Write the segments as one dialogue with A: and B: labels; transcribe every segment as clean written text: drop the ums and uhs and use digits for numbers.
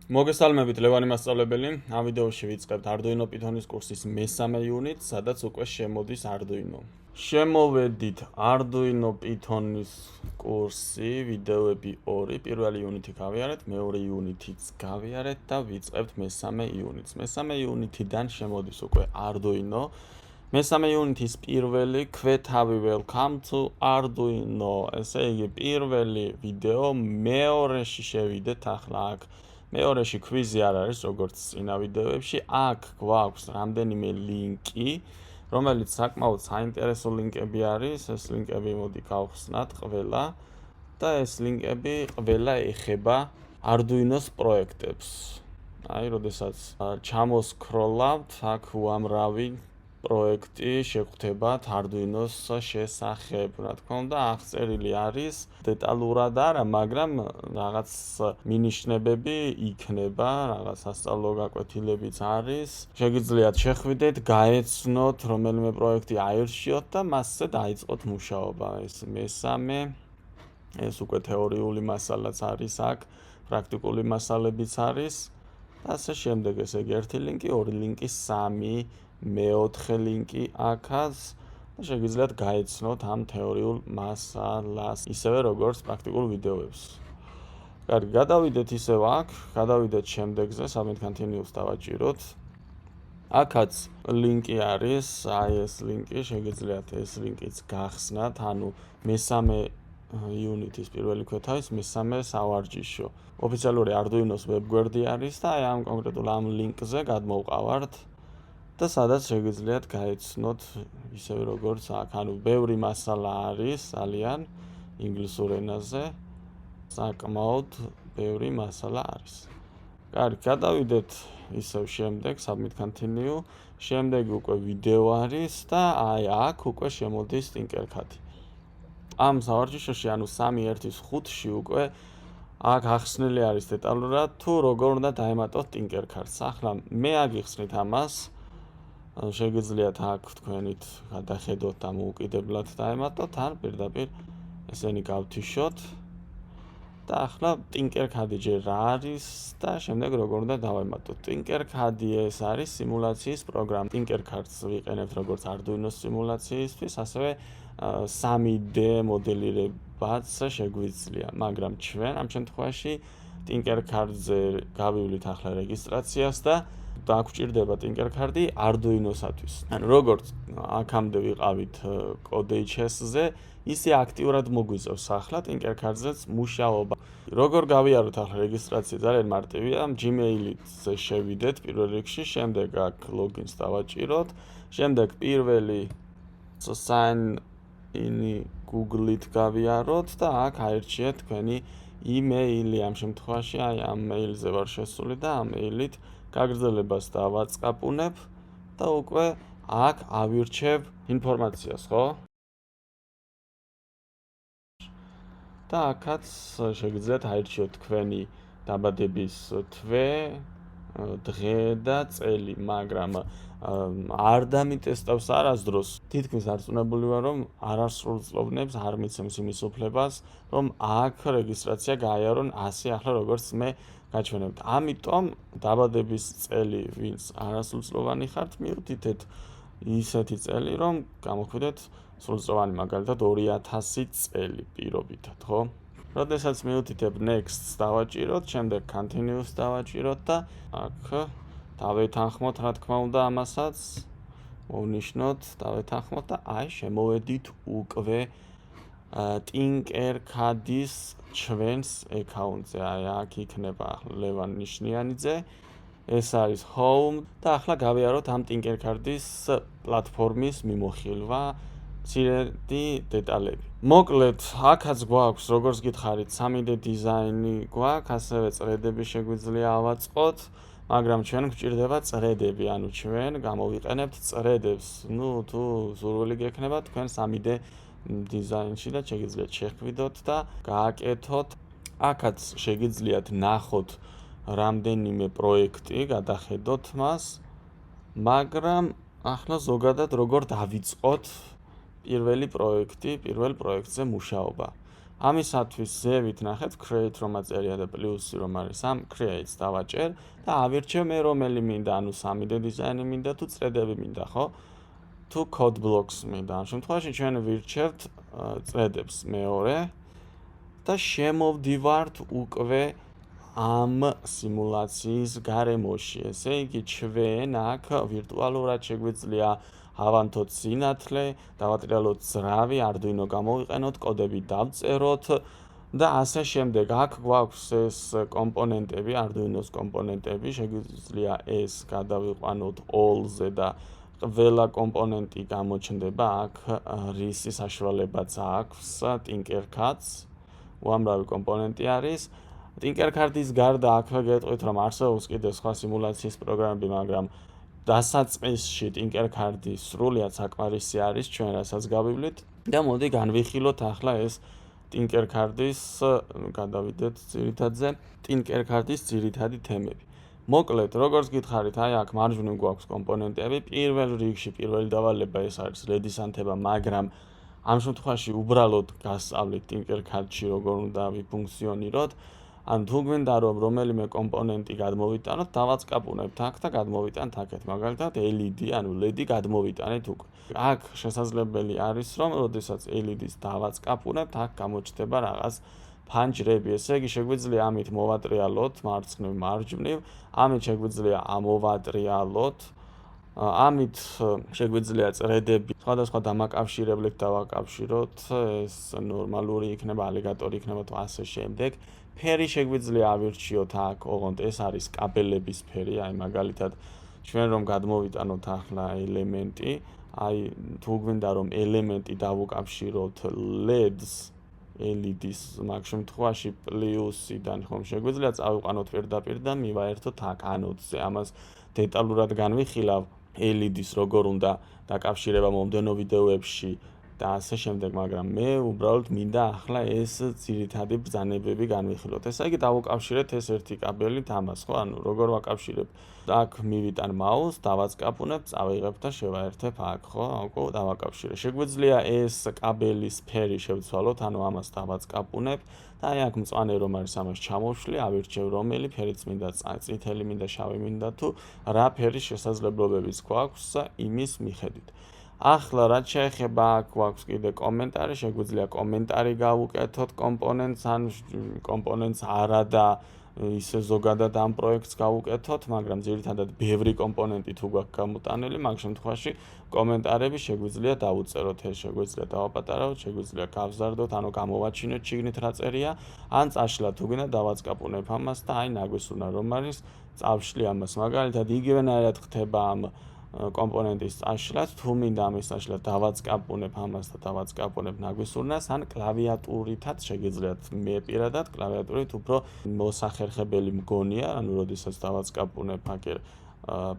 A: მოგესალმებით ლევანი მასწავლებელი. ამ ვიდეოში ვიწყებთ Arduino Python-ის კურსის მესამე იუნიტს, სადაც უკვე შემოდის Arduino. შემოვედით Arduino Python-ის კურსი, ვიდეოები 2, პირველი იუნიტი გავიარეთ, მეორე იუნიტიც გავიარეთ და ვიწყებთ მესამე იუნიტს. მესამე იუნიტიდან შემოდის უკვე Arduino. მესამე იუნიტის პირველი ქვეთავი welcome to Arduino. ესე იგი, პირველი ვიდეო მეორეში შევიდეთ ახლა აქ. მეორეში კვიზი არ არის, როგორც წინა ვიდეოებში. აქ გვაქვს რამდენიმე ლინკი, რომელიც საკმაოდ საინტერესო ლინკები არის. ეს ლინკები მოდი გავხსნათ ყველა და ეს ლინკები ყველა ეხება Arduino-s პროექტებს. აი, როდესაც ჩამოსკროლავთ, აქ უამრავი პროექტი შეგვხვდებათ Arduino-s შესახებ. რა თქმა უნდა, აღწერილი არის დეტალურად არა, მაგრამ რაღაც მინიშნებები იქნება, რაღაც სასწავლო გაკვეთილებიც არის. შეგიძლიათ შეხვიდეთ, გაეცნოთ რომელიმე პროექტი აირჩიოთ და მასზე დაიწყოთ მუშაობა. ეს მესამე, ეს უკვე თეორიული მასალაც არის აქ, პრაქტიკული მასალებიც არის და ასე შემდეგ. ესე იგი, ერთი ლინკი, ორი ლინკი, სამი, მეოთხე ლინკი აქაც და შეგიძლიათ გაეცნოთ ამ თეორიულ მასალას, ისევე როგორც პრაქტიკულ ვიდეოებს. კარგი, გადავიდეთ ისევ აქ, გადავიდეთ შემდეგზე, submit continuous დავაჭიროთ. აქაც ლინკი არის, აი ეს ლინკი, შეგიძლიათ ეს ლინკიც გახსნათ, ანუ მესამე იუნიტის პირველი ქვეთავის მესამე სავარჯიშო. ოფიციალური Arduino-s ვებგვერდი არის და აი ამ კონკრეტულ ამ ლინკზე გადმოვყავართ და სადაც შეგიძლიათ გაეცნოთ ისევე როგორც აქ, ანუ ბევრი მასალა არის ძალიან ინგლისურ ენაზე, საკმაოდ ბევრი მასალა არის. კარგი, გადავიდეთ ისევ შემდეგ, submit continue, შემდეგ უკვე ვიდეო არის და აი აქ უკვე შემოდის Tinkercad-ი. ამ სავარჯიშოში, ანუ 3.1.5-ში უკვე აქ ახსნილი არის დეტალურად თუ როგორ უნდა დაემატოთ Tinkercad-ს. ახლა მე აგიხსნით ამას, შეგიძლიათ აქ თქვენით გადახედოთ და მოუკიდებლად დაემატოთ, ან პირდაპირ ესენი გავთიშოთ. და ახლა Tinkercad-ი ჯერ რა არის და შემდეგ როგორ უნდა დავემატოთ. Tinkercad-ი ეს არის სიმულაციის პროგრამა. Tinkercad-ს ვიყენებთ როგორც Arduino სიმულაციისთვის, ასევე 3D მოდელირებაც შეგვიძლია, მაგრამ ჩვენ ამ შემთხვევაში Tinkercad-ზე გავივლით ახლა რეგისტრაციას და დაგვჭირდება Tinkercad-ი Arduino-სათვის. ანუ როგორც აქამდე ვიყავით Code.js-ზე, ისე აქტიურად მოგვიწევს ახლა Tinkercad-ზეც მუშაობა. როგორ გავიაროთ ახლა რეგისტრაცია? ძალიან მარტივია, Gmail-ით შევიდეთ პირველ რიგში, შემდეგ აქ login-ს დავაჭიროთ, შემდეგ პირველი sign in Google-ით გავიაროთ და აქ აირჩიეთ თქვენი email-ი. ამ შემთხვევაში აი ამ mail-ზე ვარ შესული და ამ mail-ით გაგრძელებას დავაწყაპუნებ და უკვე აქ ავირჩევ ინფორმაციას, ხო? და აქაც შეგიძლიათ აირჩიოთ თქვენი დაბადების თვე, დღე და წელი, მაგრამ არ დამიტესტავს არასდროს. თითქმის არწმუნებული ვარ, რომ არასრულწლოვნებს არ მიცემს იმის უფლებას, რომ აქ რეგისტრაცია გაიარონ ასე ახლა როგორც მე გაჩვენებთ. ამიტომ დაბადების წელი, ვინც არასრულწლოვანი ხართ, მიუთითეთ ისეთი წელი, რომ გამოგვხვდეთ სრულწლოვანი, მაგალითად 2000 წელი პირობითად, ხო? როდესაც მიუთითებ next-ს დავაჭიროთ, შემდეგ continuous დავაჭიროთ და აქ დავეთანხმოთ, რა თქმა უნდა, ამასაც მოვნიშნოთ, დავეთანხმოთ და აი შემოვედით უკვე Tinkercad-ის ჩვენს აკაუნტზე. აი აქ იქნება ლევან ნიშნიანიძე, ეს არის home და ახლა გავიაროთ ამ Tinkercad-ის პლატფორმის მიმოხილვა, მცირედი დეტალები. მოკლედ, აქაც გვაქვს, როგორც გითხარით, 3D დიზაინი გვაქვს, ასევე წრედები შეგვიძლია ავაწყოთ, მაგრამ ჩვენ გვჭირდება წრედები, ანუ ჩვენ გამოვიყენებთ წრედებს. თუ სურვილი გექნება თქვენ 3D დიზაინში და შეგიძლიათ შეხვიდოთ და გააკეთოთ. აქაც შეგიძლიათ ნახოთ რამდენიმე პროექტი, გადახედოთ მას, მაგრამ ახლა ზოგადად როგორ დავიწყოთ პირველ პროექტზე მუშაობა. ამისათვის ზევით ნახეთ create რომ აწერია და პლუსი რომ არის ამ creates დავაჭერ და ავირჩევ მე რომელი მინდა, ანუ 3D დიზაინი მინდა თუ წრედები მინდა, ხო? თუ code blocks მინდა. ამ შემთხვევაში ჩვენ ვირჩევთ წრედებს მეორე და შემოვდივართ უკვე ამ სიმულაციის გარემოში. ესე იგი ჩვენ აქ ვირტუალურად შეგვიძლია ავანთოთ სინათლე, დავატრიალოთ ძრავი, Arduino გამოვიყენოთ, კოდები დავწეროთ და ასე შემდეგ. აქ გვაქვს ეს კომპონენტები, Arduino-s კომპონენტები, შეგვიძლია ეს გადავიყვანოთ all-ზე და ყველა კომპონენტი გამოჩნდება აქ რისი საშუალებაც აქვს Tinkercad-ს. უამრავი კომპონენტი არის. Tinkercad-ის გარდა აქვე გეტყვით რომ არსებობს კიდევ სხვა სიმულაციის პროგრამები, მაგრამ დასაწყისში Tinkercad-ის სრულიად საკმარისი არის ჩვენ რასაც გავივლით და მოდი განვიხილოთ ახლა ეს Tinkercad-ის გადავიდეთ ძირითადზე Tinkercad-ის ძირითადი თემები. მოკლედ, როგორც გითხარით, აი აქ მარჯვნივ გვაქვს კომპონენტები, პირველ რიგში პირველი დავალება ეს არის LED-ის ანთება, მაგრამ ამ შემთხვევაში უბრალოდ გასწავლით Tinkercad-ში როგორ უნდა ვიფუნქციონიროთ. ან თუ გვინდა რომ რომელიმე კომპონენტი გადმოვიტანოთ, დავაწყაპუნებთ აქ და გადმოვიტანთ აქეთ. მაგალითად LED, ანუ LED გადმოვიტანეთ უკვე. აქ შესაძლებელი არის რომ როდესაც LED-ს დავაწყაპუნებთ, აქ გამოჩნდება რაღაც ფანჯრები. ესე იგი შეგვიძლია ამით მოვატრიალოთ მარცხნივ მარჯვნივ, ამით შეგვიძლია ამოვატრიალოთ, ამით შეგვიძლია წრედები სხვადასხვა დამაკავშირებლით დავაკავშიროთ, ეს ნორმალური იქნება, ალიგატორი იქნება თუ ასე შემდეგ. ფერი შეგვიძლია ავირჩიოთ აქ, ოღონდ ეს არის კაბელების ფერი, აი მაგალითად ჩვენ რომ გადმოვიტანოთ ახლა ელემენტი, აი თუ გვინდა რომ ელემენტი დავუკავშიროთ LED-ს მაგ შემთხვევაში პლუსიდან ხომ შეგვიძლია წავიყვანოთ პირდაპირ და მივაერთოთ აქ ანოდზე. ამას დეტალურად განვიხილავ LED-ს როგორ უნდა დაკავშირება მომდენო ვიდეოებში და ასე შემდეგ, მაგრამ მე უბრალოდ მინდა ახლა ეს ძირითადი ბრძანებები განვიხილოთ. ესე იგი დავუკავშირეთ ეს ერთი კაბელით ამას, ხო? ანუ როგორ ვაკავშირებ? აქ მივიტან მაუსს, დავაწყაპუნებ, წავიღებ და შევაერთებ აქ, ხო? უკვე დავაკავშირე. შეგვიძლია ეს კაბელის ფერი შევცვალოთ, ანუ ამას დავაწყაპუნებ და აი აქ მწვანე რომ არის ამას ჩამოვშლი, ავირჩევ რომელი ფერიც მინდა, წითელი მინდა, შავი მინდა თუ რა ფერის შესაძლებლობებიც გვაქვს იმის მიხედვით. ახლა რაც შეეხება აქ გვაქვს კიდე კომენტარი, შეგვიძლია კომენტარი გავუკეთოთ კომპონენტს, ან კომპონენტს არა და ისე ზოგადად ამ პროექტს გავუკეთოთ, მაგრამ ძირითადად ბევრი კომპონენტი თუ გვაქვს გამოტანილი, მაგ შემთხვევაში კომენტარები შეგვიძლია დავუწეროთ, ეს შეგვიძლია დავაპატარავოთ, შეგვიძლია გავზარდოთ, ანუ გამოვაჩინოთ შიგნით რა წერია, ან წაშლა თუ გინდა დავაწყაპუნებ ამას და აი ნაგვისურნა რომ არის წავშლი ამას. მაგალითად იგივენაირად ხდება ამ კომპონენტის წაშლაც, თუ მინდა ამის წაშლა დავაწყაპუნებ ამას და დავაწყაპუნებ ნაგვისურნას, ან კლავიატურითაც შეგიძლიათ. მე პირადად კლავიატურით უფრო მოსახერხებელი მგონია, ანუ როდესაც დავაწყაპუნებ აქ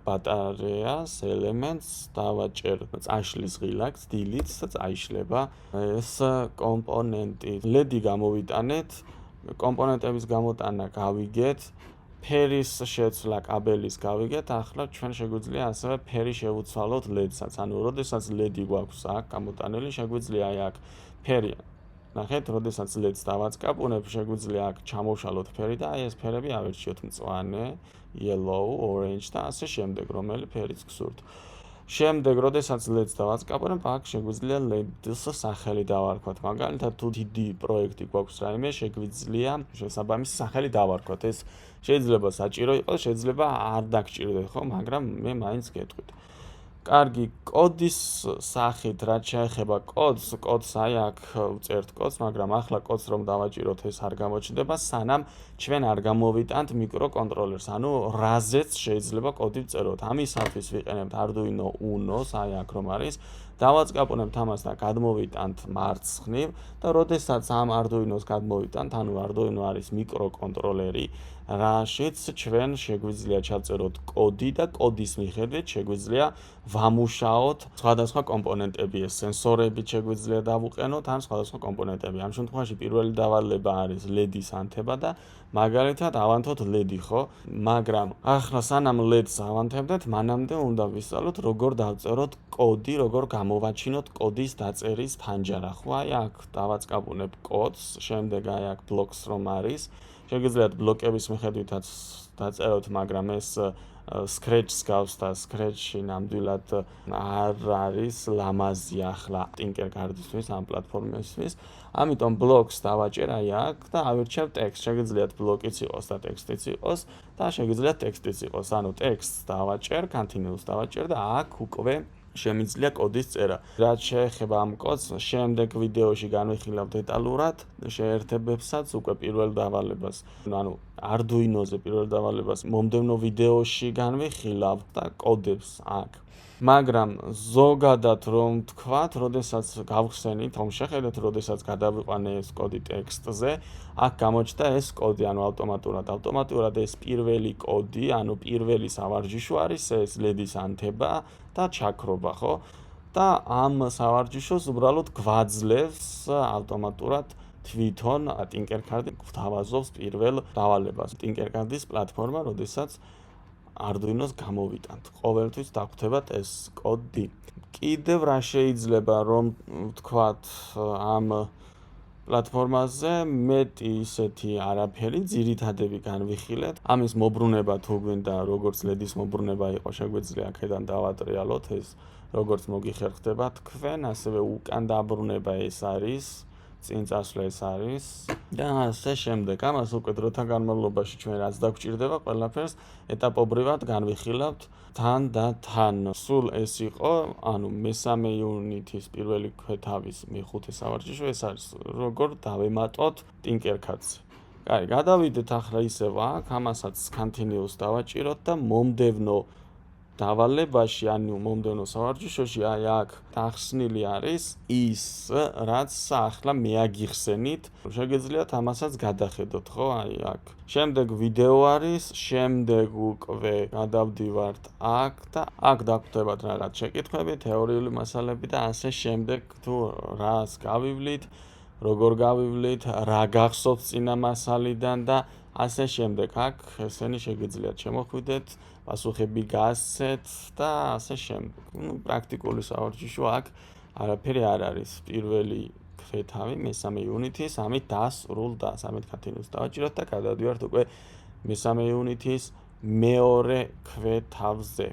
A: ბატარეას, ელემენტს, დავაჭერ წაშლის ღილაკს, delete და წაიშლება ეს კომპონენტი. LED გამოვიტანეთ, კომპონენტების გამოტანა გავიგეთ, ფერის შეცვლა კაბელის გავიგეთ, ახლა ჩვენ შეგვიძლია ასევე ფერი შევუცვალოთ LED-საც. ანუ როდესაც LED გვაქვს აქ გამოტანილი, შეგვიძლია აი აქ ფერი. ნახეთ, როდესაც LED-ს დავაწყაპუნებ, შეგვიძლია აქ ჩამოვშალოთ ფერი და აი ეს ფერები ავირჩიოთ მწვანე, yellow, orange და ასე შემდეგ, რომელი ფერიც გსურთ. შემდეგ, როდესაც LED-ს დავაწყაპუნებ, აქ შეგვიძლია LED-ს სახელი დავარქვათ. მაგალითად, თუ დიდი პროექტი გვაქვს რაიმე, შეგვიძლია შესაბამისი სახელი დავარქვათ. ეს შეიძლება საჭირო იყოს, შეიძლება არ დაგჭირდეთ, ხო, მაგრამ მე მაინც გეტყვით. კარგი, კოდის სახით რაც შეეხება კოდს აი აქ ვწერთ კოდს, მაგრამ ახლა კოდს რომ დავაჭიროთ ეს არ გამოჩნდება, სანამ ჩვენ არ გამოვიტანთ მიკროკონტროლერს, ანუ რაზეც შეიძლება კოდი ვწეროთ. ამისათვის ვიყენებთ Arduino Uno-ს, აი აქ რომ არის, დავაწყაპუნებთ ამას და გადმოვიტანთ მარცხნივ და როდესაც ამ Arduino-ს გადმოვიტანთ, ანუ Arduino არის მიკროკონტროლერი, რაშიც ჩვენ შეგვიძლია ჩავწეროთ კოდი და კოდის მიხედვით შეგვიძლია ვამუშაოთ სხვადასხვა კომპონენტები, ეს სენსორები შეგვიძლია დავუყენოთ ან სხვადასხვა კომპონენტები. ამ შემთხვევაში პირველი დავალება არის LED-ის ანთება და მაგალითად ავანთოთ LED, ხო? მაგრამ ახლა სანამ LED-ს ავანთებდეთ, მანამდე უნდა ვისწავლოთ, როგორ დავწეროთ კოდი, როგორ გამოვაჩინოთ კოდის დაწერის ფანჯარა, ხო? აი აქ დავაწყაბუნებ კოდს, შემდეგ აი აქ ბლოკს რომ არის, შეგიძლიათ ბლოკების მიხედვითაც დაწეროთ, მაგრამ ეს Scratch-ს გავს და Scratch-ში ნამდვილად არ არის ლამაზი ახლა Tinkercad-ისთვის ამ პლატფორმისთვის. ამიტომ ბლოკს დავაჭერ აი აქ და ავირჩევ ტექსტ. შეგიძლიათ ბლოკიც იყოს და ტექსტიც იყოს და შეგიძლიათ ტექსტიც იყოს. ანუ ტექსტს დავაჭერ, continuous დავაჭერ და აქ უკვე შემიძლია კოდის წერა. რაც შეეხება ამ კოდს, შემდეგ ვიდეოში განვიხილავ დეტალურად შეერთებებსაც, უკვე პირველ დავალებას. ანუ Arduino-ზე პირველ დავალებას მომდევნო ვიდეოში განვიხილავ და კოდებს აქ. მაგრამ ზოგადად რომ თქვათ, როდესაც გავხსენით, რომ შეხედეთ, როდესაც გადავიყვანე ეს კოდი ტექსტზე, აქ გამოჩნდა ეს კოდი, ანუ ავტომატურად ეს პირველი კოდი, ანუ პირველი სავარჯიშო არის ეს LED-ის ანთება და ჩაქრობა, ხო? და ამ სავარჯიშოს უბრალოდ გვაძლევს ავტომატურად თვითონ Tinkercad-ი გვთავაზობს პირველ დავალებას. Tinkercad-ის პლატფორმა, როდესაც Arduino-ს გამოვიტანთ. ყოველთვის დაგვხვდებათ ეს კოდი. კიდევ რა შეიძლება რომ ვთქვათ ამ პლატფორმაზე მეტი ისეთი არაფერი, ძირითადები განვიხილეთ. ამის მოbrunება თუ გვინდა, როგორც LED-ის მოbrunება იყო, შეგვიძლია აქედან დავატრიალოთ ეს, როგორც მოგიხერხდება თქვენ, ასევე უკან დაბრუნება ეს არის. წინ წასვლა ეს არის და ასე შემდეგ. ამას უკვე დროთა განმავლობაში ჩვენ რაც დაგვჭირდება, ყველაფერს ეტაპობრივად განვიხილავთ თან და თან. სულ ეს იყო, ანუ მესამე იუნიტის პირველი ქვეთავის მეხუთე სავარჯიშო, ეს არის როგორ დავემატოთ Tinkercad-ზე. კაი, გადავიდეთ ახლა ისევ აქ, ამასაც continuous დავაჭიროთ და მომდევნო დავალებაში, ანუ მომდევნო სავარჯიშოში, აი აქ დახსნილი არის ის, რაც ახლა მეაგიხსენით. შეგიძლიათ ამასაც გადახედოთ, ხო? აი აქ. შემდეგ ვიდეო არის, შემდეგ უკვე გადავდივართ აქ და აქ დაგვხვდებათ რაღაც შეკითხვები, თეორიული მასალები და ასე შემდეგ, თუ რას გავივლით, როგორ გავივლით, რა გახსოვთ წინა მასალიდან და ასე შემდეგ. აქ ესენი შეგიძლიათ შემოხვიდეთ, პასუხები გასცეთ და ასე შემდეგ. პრაქტიკული სავარჯიშო აქ არაფერი არ არის. პირველი ქვეთავი, მესამე იუნიტის, ამით დასრულდა. ამით continuous დავაჭიროთ და გადავდივართ უკვე მესამე იუნიტის მეორე ქვეთავზე.